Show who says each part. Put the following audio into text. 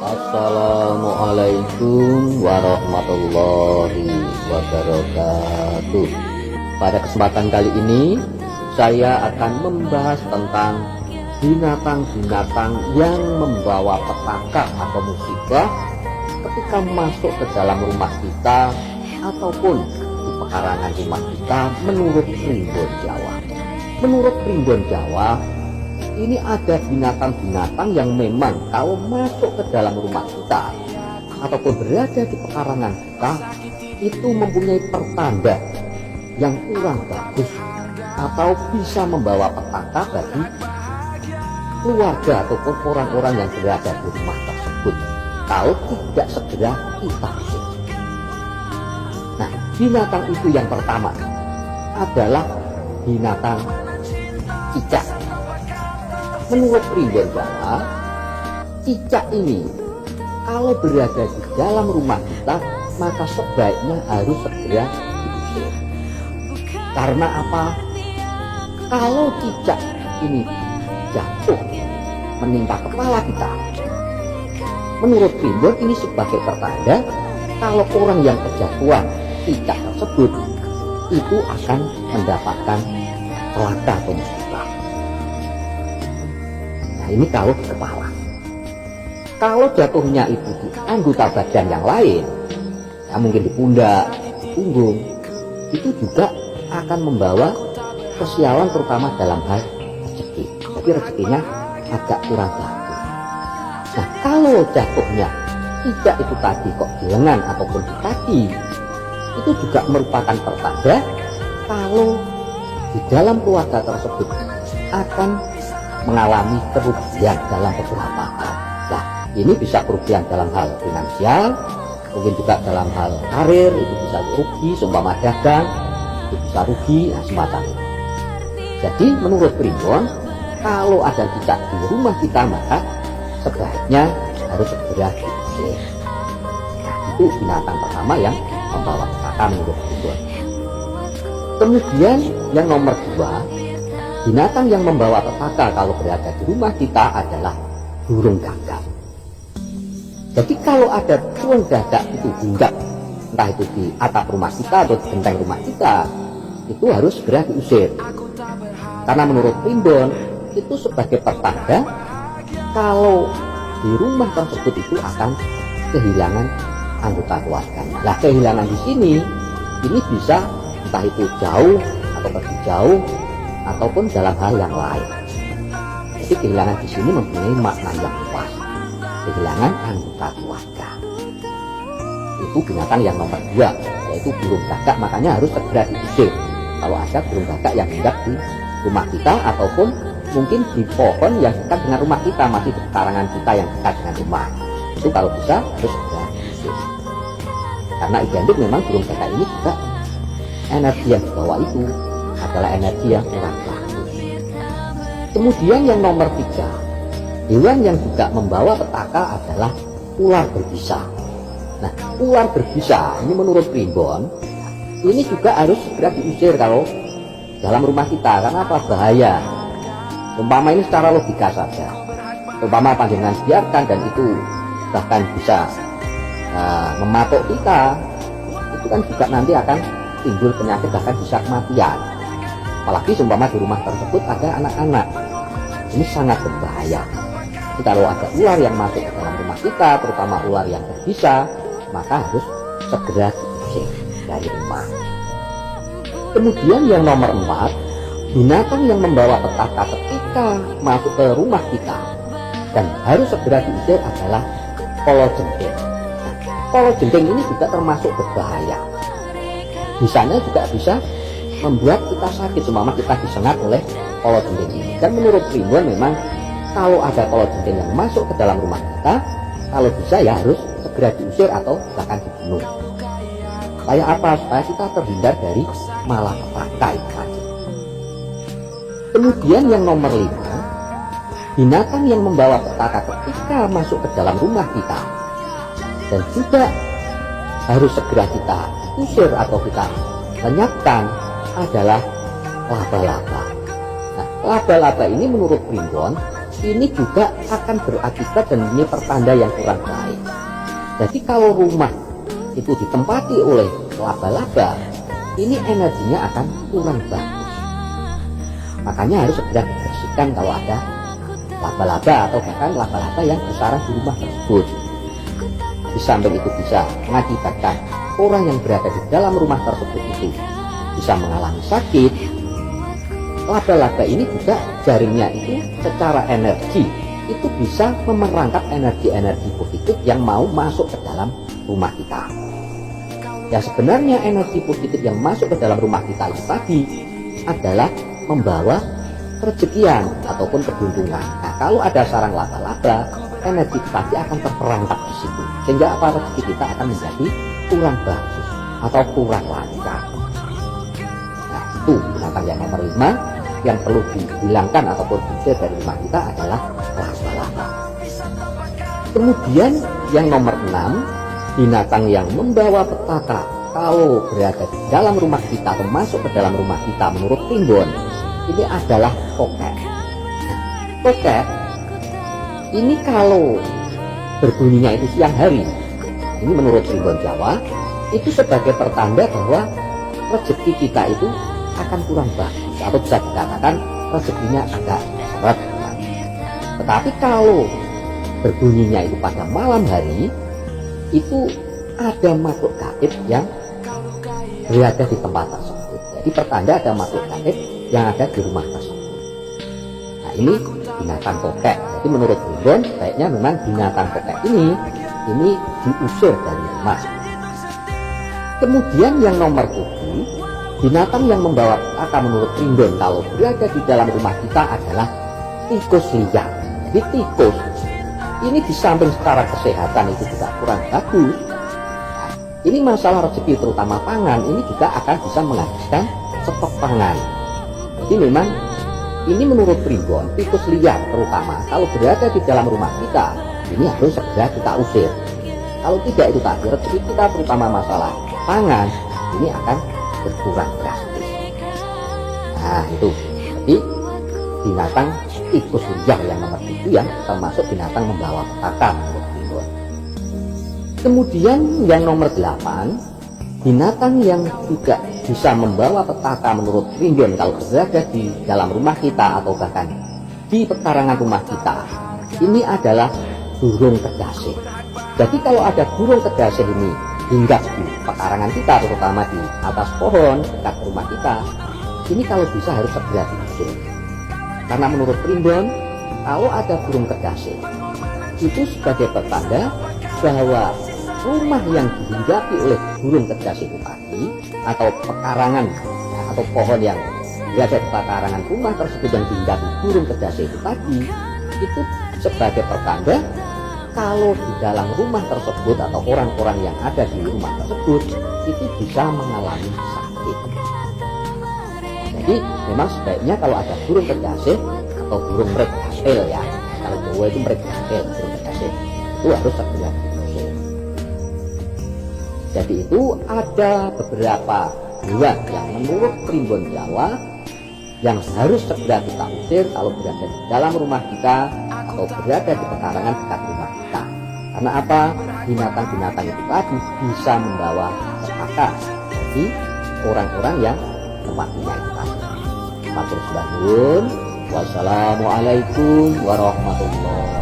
Speaker 1: Assalamualaikum warahmatullahi wabarakatuh. Pada kesempatan kali ini saya akan membahas tentang binatang-binatang yang membawa petaka atau musibah ketika masuk ke dalam rumah kita ataupun di pekarangan rumah kita menurut Primbon Jawa. Menurut Primbon Jawa, ini ada binatang-binatang yang memang kalau masuk ke dalam rumah kita ataupun berada di pekarangan kita itu mempunyai pertanda yang kurang bagus atau bisa membawa petaka bagi keluarga ataupun orang-orang yang berada di rumah tersebut kalau tidak segera kita usir. Nah, binatang itu yang pertama adalah binatang cicak. Menurut Primbon Jawa, cicak ini kalau berada di dalam rumah kita maka sebaiknya harus segera diusir. Karena apa? Kalau cicak ini jatuh menimpa kepala kita, menurut Primbon ini sebagai pertanda kalau orang yang kejatuhan cicak tersebut itu akan mendapatkan celaka atau musibah. Nah, ini kalau di kepala. Kalau jatuhnya itu di anggota badan yang lain, ya mungkin di pundak, di punggung, itu juga akan membawa kesialan terutama dalam hal rezeki. Jadi rezekinya agak kurang bagus. Nah, kalau jatuhnya tidak itu tadi kok di lengan ataupun di kaki, itu juga merupakan pertanda kalau di dalam keluarga tersebut akan mengalami kerugian dalam beberapa hal. Nah, ini bisa kerugian dalam hal finansial, mungkin juga dalam hal karir, itu bisa rugi, seumpama dagang, itu bisa rugi, nah semacam itu. Jadi menurut Primbon, kalau ada cicak di rumah kita maka sebaiknya harus segera diusir. Nah, itu binatang pertama yang membawa petaka menurut Primbon. Kemudian yang nomor dua, binatang yang membawa petaka kalau berada di rumah kita adalah burung gagak. Jadi kalau ada burung gagak itu hinggap, entah itu di atap rumah kita atau di genteng rumah kita, itu harus segera diusir. Karena menurut Primbon itu sebagai pertanda kalau di rumah tersebut itu akan kehilangan anggota keluarganya. Nah, kehilangan di sini ini bisa entah itu jauh atau pergi jauh ataupun dalam hal yang lain. Jadi kehilangan di sini mempunyai makna yang luas. Kehilangan anggota keluarga. Itu binatang yang nomor dua, yaitu burung gagak, makanya harus segera diusir. Kalau ada burung gagak yang hinggap di rumah kita ataupun mungkin di pohon yang dekat dengan rumah kita, masih di pekarangan kita yang dekat dengan rumah, itu kalau bisa harus segera diusir. Karena identik memang burung gagak ini juga energi yang dibawa itu adalah energi yang kurang bagus. Kemudian yang nomor tiga, hewan yang juga membawa petaka adalah ular berbisa. Nah, ular berbisa ini menurut Primbon ini juga harus segera diusir kalau dalam rumah kita. Karena apa? Bahaya. Umpama ini secara logika saja, umpama panjenengan biarkan dan itu bahkan bisa mematok kita, itu kan juga nanti akan timbul penyakit, bahkan bisa kematian. Apalagi seumpama di rumah tersebut ada anak-anak, ini sangat berbahaya. Jadi kalau ada ular yang masuk ke dalam rumah kita, terutama ular yang berbisa, maka harus segera diusir dari rumah. Kemudian yang nomor empat, binatang yang membawa petaka ketika masuk ke rumah kita dan harus segera diusir adalah kolojengking. Nah, kolojengking ini juga termasuk berbahaya. Bisanya juga bisa membuat kita sakit seumpama kita disengat oleh kolojengking ini. Dan menurut Primbon memang kalau ada kolojengking yang masuk ke dalam rumah kita, kalau bisa ya harus segera diusir atau bahkan dibunuh. Supaya apa? Supaya kita terhindar dari malapetaka itu. Kemudian yang nomor lima, binatang yang membawa petaka ketika masuk ke dalam rumah kita dan juga harus segera kita usir atau kita lenyapkan adalah laba-laba. Nah, laba-laba ini menurut Primbon ini juga akan berakibat dan ini pertanda yang kurang baik. Jadi kalau rumah itu ditempati oleh laba-laba, ini energinya akan kurang bagus. Makanya harus segera dibersihkan kalau ada laba-laba atau bahkan laba-laba yang bersarang di rumah tersebut. Di samping itu bisa mengakibatkan orang yang berada di dalam rumah tersebut itu bisa mengalami sakit. Laba-laba ini juga jaringnya itu secara energi itu bisa memerangkap energi-energi positif yang mau masuk ke dalam rumah kita. Ya sebenarnya energi positif yang masuk ke dalam rumah kita itu tadi adalah membawa rezekian ataupun keberuntungan. Nah kalau ada sarang laba-laba, energi tadi akan terperangkap di situ, sehingga apa, rezeki kita akan menjadi kurang bagus atau kurang lancar. Nah itu binatang yang nomor 5 yang perlu dihilangkan ataupun diusir dari rumah kita adalah laba-laba. Kemudian yang nomor 6, binatang yang membawa petaka kalau berada di dalam rumah kita atau masuk ke dalam rumah kita menurut Primbon, ini adalah tokek. Tokek ini kalau berbunyinya itu siang hari, ini menurut Primbon Jawa, itu sebagai pertanda bahwa rezeki kita itu akan kurang bagus atau bisa dikatakan rezekinya agak seret. Tetapi kalau berbunyinya itu pada malam hari, itu ada makhluk gaib yang berada di tempat tersebut. Jadi pertanda ada makhluk gaib yang ada di rumah tersebut. Nah ini binatang tokek. Jadi menurut Primbon sebaiknya memang binatang tokek ini diusir dari rumah. Kemudian yang nomor 7, binatang yang membawa petaka menurut Primbon kalau berada di dalam rumah kita adalah tikus liar. Jadi tikus ini di samping secara kesehatan itu juga kurang bagus. Nah, ini masalah rezeki terutama pangan ini juga akan bisa menghabiskan stok pangan. Jadi memang ini menurut Primbon tikus liar terutama kalau berada di dalam rumah kita ini harus segera kita usir. Kalau tidak itu tadi rezeki kita terutama masalah pangan ini akan berkurang drastis. Nah itu jadi binatang tikus liar yang nomor 7 ya, termasuk binatang membawa petaka menurut Primbon. Kemudian yang nomor 8, binatang yang juga bisa membawa petaka menurut Primbon kalau berada di dalam rumah kita atau bahkan di pekarangan rumah kita, ini adalah burung kedasih. Jadi kalau ada burung kedasih ini hinggap di pekarangan kita, terutama di atas pohon dekat rumah kita, ini kalau bisa harus segera diusir. Karena menurut Primbon, kalau ada burung kedasih itu sebagai pertanda bahwa rumah yang dihinggapi oleh burung kedasih itu tadi, atau pekarangan atau pohon yang berada di pekarangan rumah tersebut yang dihinggapi burung kedasih itu tadi, itu sebagai pertanda kalau di dalam rumah tersebut atau orang-orang yang ada di rumah tersebut itu bisa mengalami sakit. Jadi memang sebaiknya kalau ada burung kedasih atau burung merek gatel ya, kalau Jawa itu merek gatel, burung kedasih itu harus segera diusir. Jadi itu ada beberapa hewan yang menurut Primbon Jawa yang harus segera kita usir kalau berada di dalam rumah kita atau berada di pekarangan dekat rumah kita. Karena apa? Binatang-binatang itu tadi bisa membawa petaka bagi orang-orang yang tempatnya itu tadi. Matur suwun. Wassalamualaikum warahmatullahi wabarakatuh.